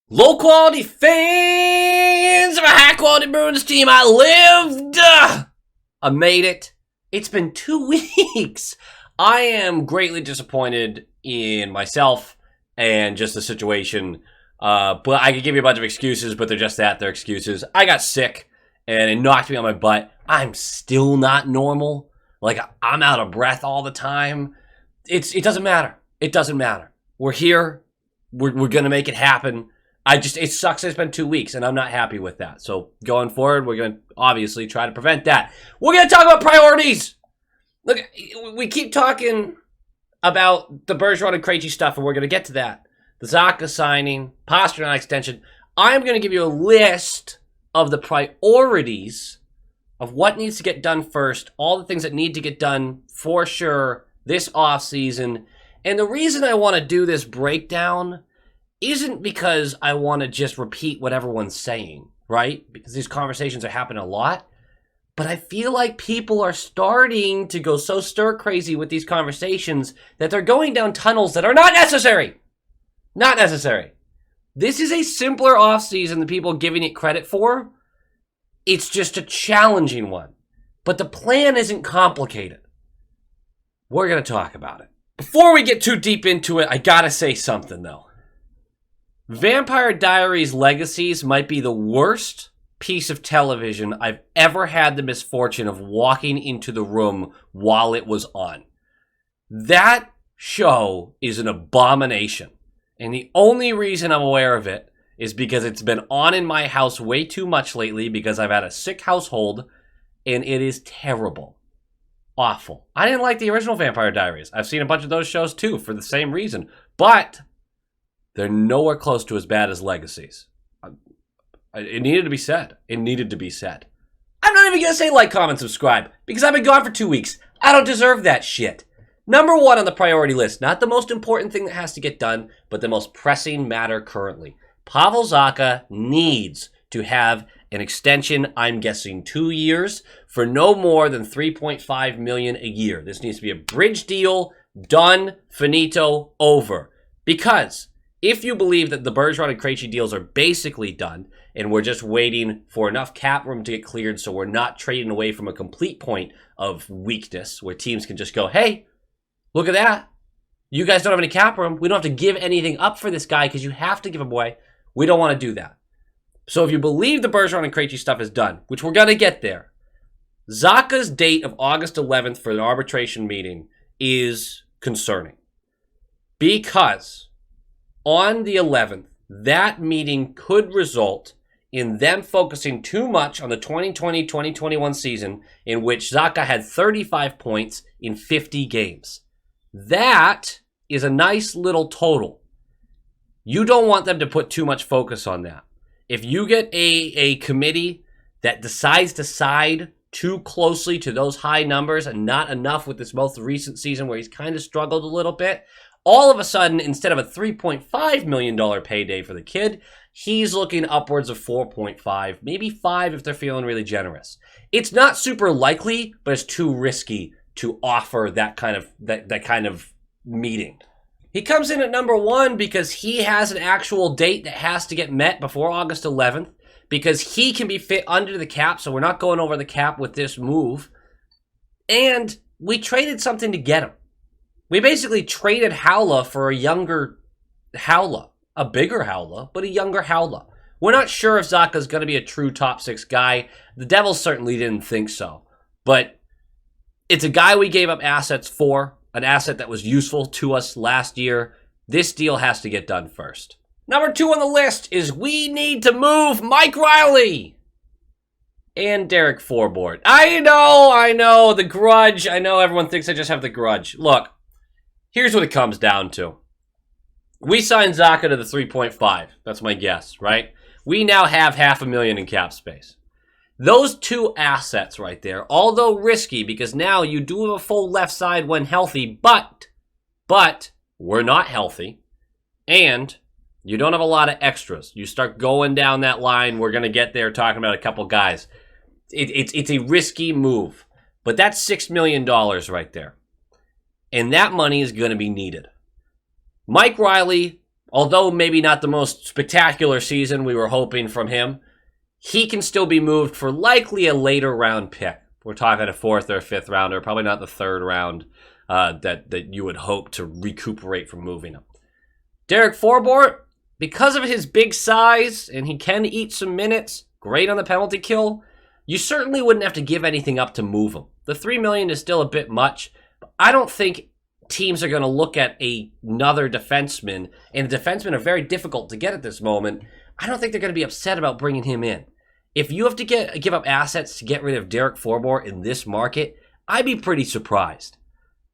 Low quality fans of a high quality Bruins team. I lived. I made it. It's been 2 weeks. I am greatly disappointed in myself and just the situation. But I could give you a bunch of excuses, but they're just that. They're excuses. I got sick and it knocked me on my butt. I'm still not normal. Like, I'm out of breath all the time. It doesn't matter. It doesn't matter. We're here. We're going to make it happen. It sucks it's been 2 weeks, and I'm not happy with that. So going forward, we're going to obviously try to prevent that. We're going to talk about priorities. Look, we keep talking about the Bergeron and Krejci stuff, and we're going to get to that. The Zacha signing, Pastrnak extension. I'm going to give you a list of the priorities of what needs to get done first, all the things that need to get done for sure this offseason. And the reason I want to do this breakdown isn't because I want to just repeat what everyone's saying, right? Because these conversations are happening a lot. But I feel like people are starting to go so stir crazy with these conversations that they're going down tunnels that are not necessary. Not necessary. This is a simpler offseason than people are giving it credit for. It's just a challenging one. But the plan isn't complicated. We're going to talk about it. Before we get too deep into it, I gotta say something though. Vampire Diaries Legacies might be the worst piece of television I've ever had the misfortune of walking into the room while it was on. That show is an abomination. And the only reason I'm aware of it is because it's been on in my house way too much lately because I've had a sick household and it is terrible. Awful. I didn't like the original Vampire Diaries. I've seen a bunch of those shows too for the same reason. But they're nowhere close to as bad as Legacies. It needed to be said. It needed to be said. I'm not even going to say like, comment, subscribe because I've been gone for 2 weeks. I don't deserve that shit. Number one on the priority list, not the most important thing that has to get done, but the most pressing matter currently. Pavel Zacha needs to have an extension, I'm guessing 2 years, for no more than $3.5 million a year. This needs to be a bridge deal, done, finito, over. Because if you believe that the Bergeron and Krejci deals are basically done, and we're just waiting for enough cap room to get cleared so we're not trading away from a complete point of weakness where teams can just go, hey, look at that. You guys don't have any cap room. We don't have to give anything up for this guy because you have to give him away. We don't want to do that. So if you believe the Bergeron and Krejci stuff is done, which we're going to get there, Zacha's date of August 11th for an arbitration meeting is concerning. Because on the 11th, that meeting could result in them focusing too much on the 2020-2021 season in which Zacha had 35 points in 50 games. That is a nice little total. You don't want them to put too much focus on that. If you get a committee that decides to side too closely to those high numbers and not enough with this most recent season where he's kind of struggled a little bit, all of a sudden, instead of a $3.5 million payday for the kid, he's looking upwards of 4.5, maybe 5 if they're feeling really generous. It's not super likely, but it's too risky to offer that kind of meeting. He comes in at number one because he has an actual date that has to get met before August 11th, because he can be fit under the cap, so we're not going over the cap with this move. And we traded something to get him. We basically traded Howla for a younger Howla. A bigger Howla, but a younger Howla. We're not sure if Zacha's going to be a true top 6 guy. The Devils certainly didn't think so. But it's a guy we gave up assets for, an asset that was useful to us last year. This deal has to get done first. Number 2 on the list is we need to move Mike Riley and Derek Forbort. I know, the grudge. I know everyone thinks I just have the grudge. Look, here's what it comes down to. We signed Zacha to the 3.5. That's my guess, right? We now have $500,000 in cap space. Those two assets right there, although risky because now you do have a full left side when healthy, but we're not healthy, and you don't have a lot of extras. You start going down that line, we're going to get there talking about a couple guys. It's a risky move, but that's $6 million right there. And that money is going to be needed. Mike Riley although maybe not the most spectacular season we were hoping from him, he can still be moved for likely a later round pick. We're talking a 4th or 5th rounder, probably not the 3rd round that you would hope to recuperate from moving him. Derek Forbort, because of his big size and he can eat some minutes, great on the penalty kill, you certainly wouldn't have to give anything up to move him. The $3 million is still a bit much, but I don't think teams are going to look at another defenseman, and defensemen are very difficult to get at this moment. I don't think they're going to be upset about bringing him in. If you have to give up assets to get rid of Derek Forbort in this market, I'd be pretty surprised.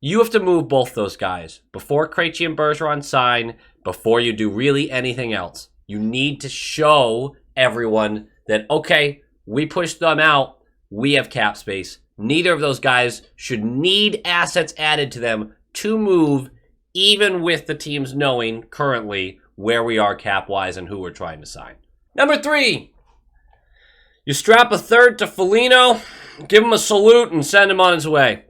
You have to move both those guys before Krejci and Bergeron sign, before you do really anything else. You need to show everyone that, okay, we pushed them out, we have cap space. Neither of those guys should need assets added to them to move, even with the teams knowing currently where we are cap-wise and who we're trying to sign. Number 3, you strap a 3rd to Foligno, give him a salute, and send him on his way.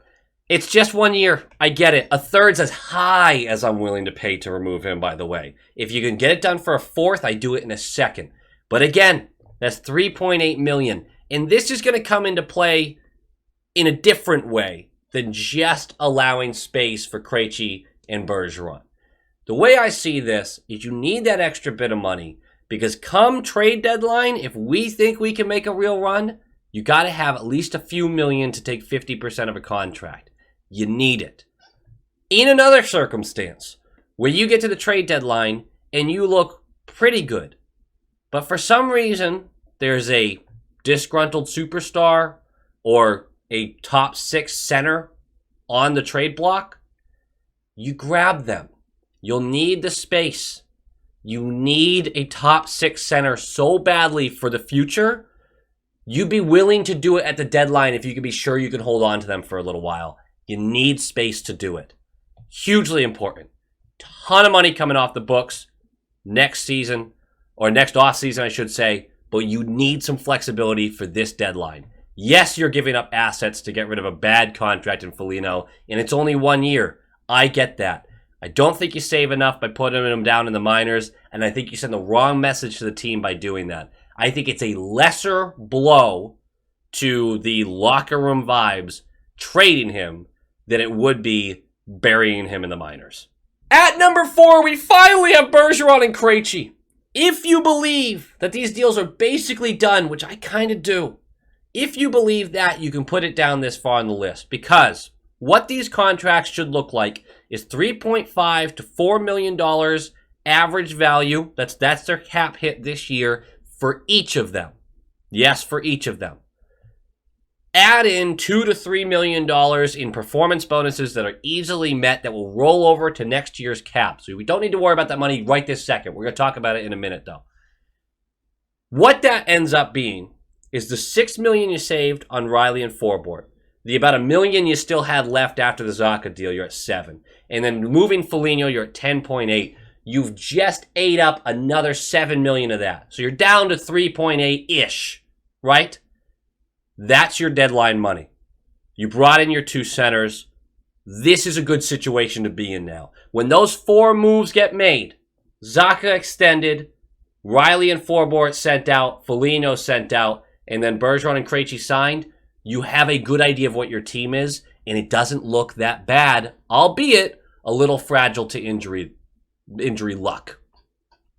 It's just 1 year. I get it. A 3rd's as high as I'm willing to pay to remove him, by the way. If you can get it done for a 4th, I do it in a second. But again, that's $3.8 million. And this is going to come into play in a different way than just allowing space for Krejci and Bergeron. The way I see this is you need that extra bit of money because come trade deadline, if we think we can make a real run, you got to have at least a few million to take 50% of a contract. You need it. In another circumstance where you get to the trade deadline and you look pretty good, but for some reason there's a disgruntled superstar or a top 6 center on the trade block, you grab them. You'll need the space. You need a top 6 center so badly for the future, you'd be willing to do it at the deadline if you could be sure you can hold on to them for a little while. You need space to do it. Hugely important. Ton of money coming off the books next season, or next offseason, I should say, but you need some flexibility for this deadline. Yes, you're giving up assets to get rid of a bad contract in Foligno, and it's only 1 year. I get that. I don't think you save enough by putting him down in the minors, and I think you send the wrong message to the team by doing that. I think it's a lesser blow to the locker room vibes trading him than it would be burying him in the minors. At number 4, we finally have Bergeron and Krejci. If you believe that these deals are basically done, which I kind of do, if you believe that, you can put it down this far on the list, because what these contracts should look like is $3.5 to $4 million average value. That's their cap hit this year for each of them. Yes, for each of them. Add in $2 to $3 million in performance bonuses that are easily met that will roll over to next year's cap. So we don't need to worry about that money right this second. We're going to talk about it in a minute, though. What that ends up being is the $6 million you saved on Riley and Forbort, the about $1 million you still had left after the Zacha deal, you're at 7, and then moving Foligno, you're at 10.8. You've just ate up another $7 million of that, so you're down to 3.8-ish, right? That's your deadline money. You brought in your 2 centers. This is a good situation to be in now. When those 4 moves get made, Zacha extended, Riley and Forbort sent out, Foligno sent out, and then Bergeron and Krejci signed, you have a good idea of what your team is, and it doesn't look that bad, albeit a little fragile to injury luck.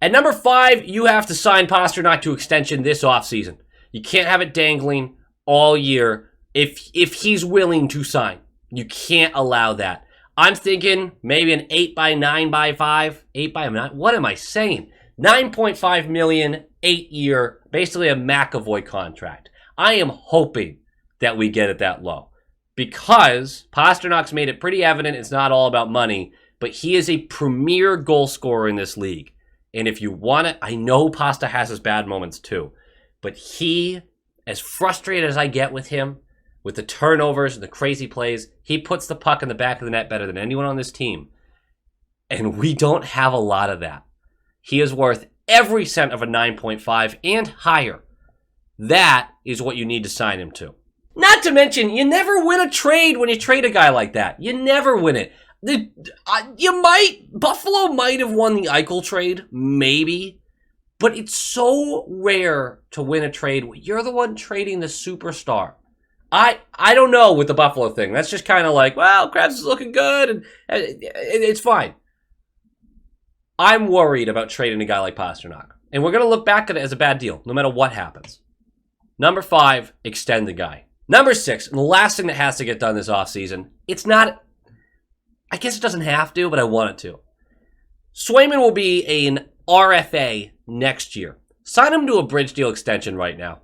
At number 5, you have to sign Pastrnak to extension this offseason. You can't have it dangling all year if he's willing to sign. You can't allow that. I'm thinking maybe an 8x9x5, 8x9. What am I saying? $9.5 million, 8-year, basically a McAvoy contract. I am hoping that we get it that low because Pasternak's made it pretty evident it's not all about money, but he is a premier goal scorer in this league. And if you want it, I know Pasta has his bad moments too, but he, as frustrated as I get with him, with the turnovers and the crazy plays, he puts the puck in the back of the net better than anyone on this team. And we don't have a lot of that. He is worth every cent of a 9.5 and higher. That is what you need to sign him to. Not to mention, you never win a trade when you trade a guy like that. You never win it. Buffalo might have won the Eichel trade, maybe, but it's so rare to win a trade when you're the one trading the superstar. I don't know with the Buffalo thing. That's just kind of like, well, Krebs is looking good, and it's fine. I'm worried about trading a guy like Pastrnak, and we're going to look back at it as a bad deal, no matter what happens. Number 5, extend the guy. Number 6, and the last thing that has to get done this offseason, it's not, I guess it doesn't have to, but I want it to. Swayman will be an RFA next year. Sign him to a bridge deal extension right now.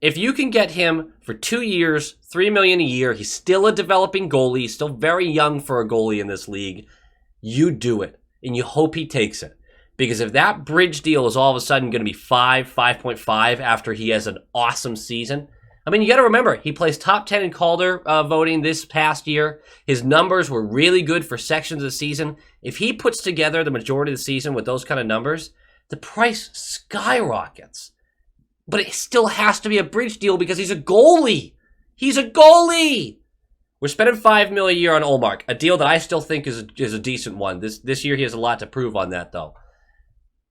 If you can get him for 2 years, $3 million a year, he's still a developing goalie, he's still very young for a goalie in this league, you do it, and you hope he takes it. Because if that bridge deal is all of a sudden going to be 5.5 after he has an awesome season, I mean, you got to remember, he plays top 10 in Calder voting this past year. His numbers were really good for sections of the season. If he puts together the majority of the season with those kind of numbers, the price skyrockets. But it still has to be a bridge deal because he's a goalie. He's a goalie. We're spending $5 million a year on Ullmark, a deal that I still think is a decent one. This year he has a lot to prove on that, though.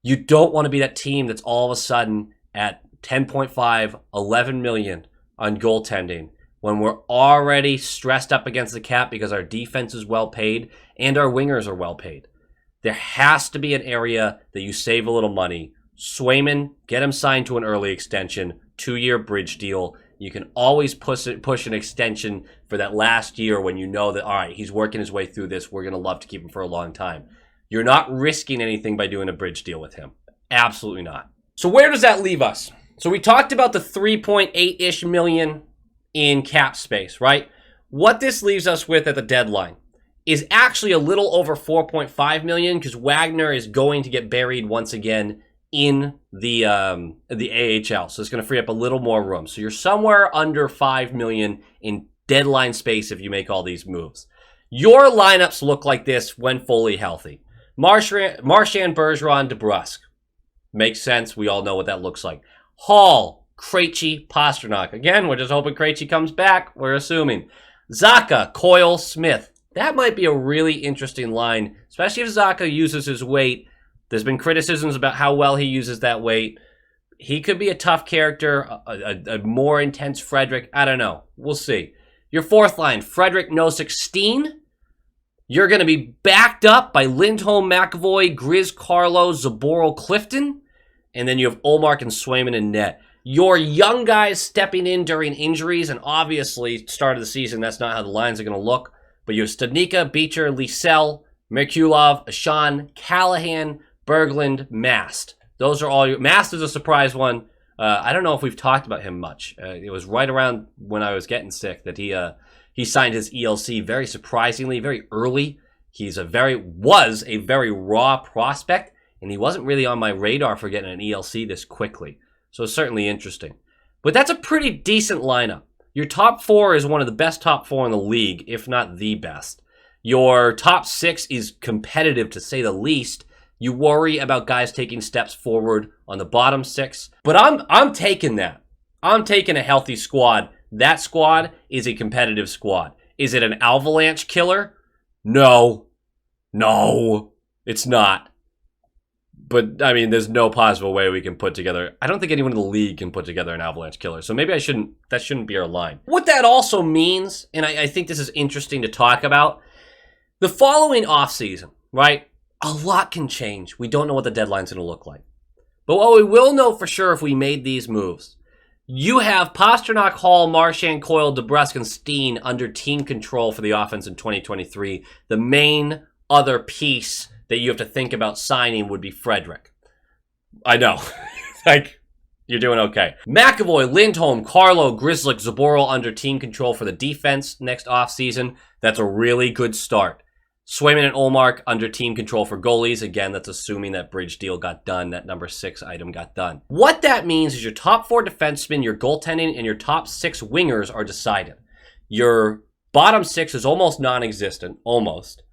You don't want to be that team that's all of a sudden at 10.5, $11 million on goaltending when we're already stressed up against the cap because our defense is well paid and our wingers are well paid. There has to be an area that you save a little money. Swayman, get him signed to an early extension, 2-year bridge deal. You can always push an extension for that last year when you know that, all right, he's working his way through this. We're going to love to keep him for a long time. You're not risking anything by doing a bridge deal with him. Absolutely not. So where does that leave us? So we talked about the 3.8-ish million in cap space, right? What this leaves us with at the deadline is actually a little over 4.5 million because Wagner is going to get buried once again in the AHL. So it's going to free up a little more room. So you're somewhere under 5 million in deadline space if you make all these moves. Your lineups look like this when fully healthy. Marchand, Bergeron, DeBrusk. Makes sense. We all know what that looks like. Hall, Krejci, Pastrnak. Again, we're just hoping Krejci comes back. We're assuming. Zacha, Coyle, Smith. That might be a really interesting line, especially if Zacha uses his weight. There's been criticisms about how well he uses that weight. He could be a tough character, a more intense Frederick. I don't know. We'll see. Your fourth line, Frederick, Nosek, Steen. You're going to be backed up by Lindholm, McAvoy, Grizz, Carlo, Zaboral, Clifton. And then you have Ullmark and Swayman in net. Your young guys stepping in during injuries, and obviously, start of the season, that's not how the lines are going to look. But you have Studnicka, Beecher, Liesel, Merkulov, Ashan, Callahan, Berglund, Mast. Those are all your... Mast is a surprise one. I don't know if we've talked about him much. It was right around when I was getting sick that he signed his ELC very surprisingly, very early. Was a very raw prospect, and he wasn't really on my radar for getting an ELC this quickly. So it's certainly interesting. But that's a pretty decent lineup. Your top 4 is one of the best top 4 in the league, if not the best. Your top 6 is competitive, to say the least. You worry about guys taking steps forward on the bottom 6. But I'm taking that. I'm taking a healthy squad. That squad is a competitive squad. Is it an avalanche killer? No. No, it's not. But, I mean, there's no possible way we can put together... I don't think anyone in the league can put together an avalanche killer. So maybe that shouldn't be our line. What that also means, and I think this is interesting to talk about, the following offseason, right? A lot can change. We don't know what the deadline's going to look like. But what we will know for sure if we made these moves, you have Pastrnak, Hall, Marchand, Coyle, DeBrusk, and Steen under team control for the offense in 2023. The main other piece that you have to think about signing would be Frederick. I know. You're doing okay. McAvoy, Lindholm, Carlo, Grzelcyk, Zaboral under team control for the defense next offseason. That's a really good start. Swayman and Ullmark under team control for goalies. Again, that's assuming that bridge deal got done, that number 6 item got done. What that means is your top 4 defensemen, your goaltending, and your top 6 wingers are decided. Your bottom 6 is almost non-existent, almost.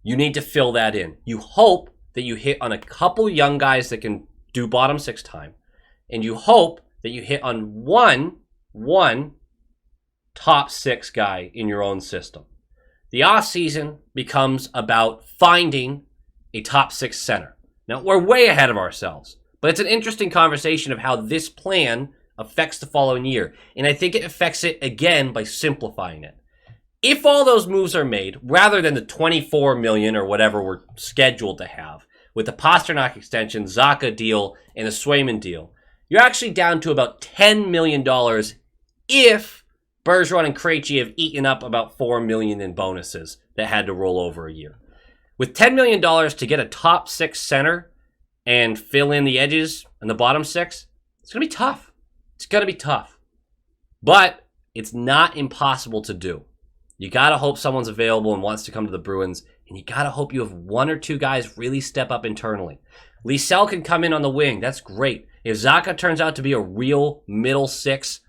You need to fill that in. You hope that you hit on a couple young guys that can do bottom 6 time, and you hope that you hit on one top 6 guy in your own system. The offseason becomes about finding a top 6 center. Now, we're way ahead of ourselves, but it's an interesting conversation of how this plan affects the following year. And I think it affects it again by simplifying it. If all those moves are made, rather than the $24 million or whatever we're scheduled to have, with the Pastrnak extension, Zacha deal, and the Swayman deal, you're actually down to about $10 million if Bergeron and Krejci have eaten up about $4 million in bonuses that had to roll over a year. With $10 million to get a top 6 center and fill in the edges and the bottom 6, it's going to be tough. It's going to be tough. But it's not impossible to do. You got to hope someone's available and wants to come to the Bruins, and you got to hope you have 1 or 2 guys really step up internally. Liesel can come in on the wing. That's great. If Zacha turns out to be a real middle 6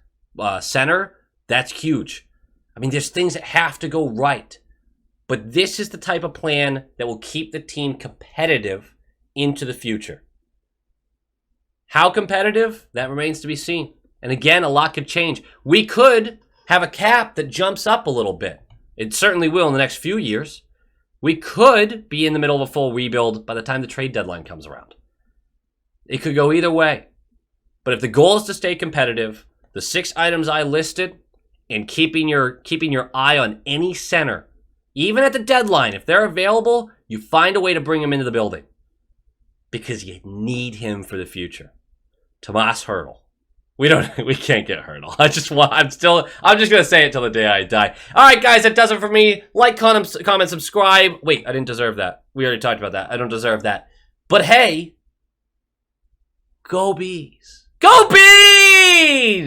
center, that's huge. I mean, there's things that have to go right. But this is the type of plan that will keep the team competitive into the future. How competitive? That remains to be seen. And again, a lot could change. We could have a cap that jumps up a little bit. It certainly will in the next few years. We could be in the middle of a full rebuild by the time the trade deadline comes around. It could go either way. But if the goal is to stay competitive, the 6 items I listed, and keeping your eye on any center, even at the deadline, if they're available, you find a way to bring them into the building. Because you need him for the future. Tomas Hertl. We can't get Hertl. I'm just gonna say it till the day I die. Alright guys, that does it for me. Like, comment, subscribe. Wait, I didn't deserve that. We already talked about that. I don't deserve that. But hey, go Bees. Go Bees!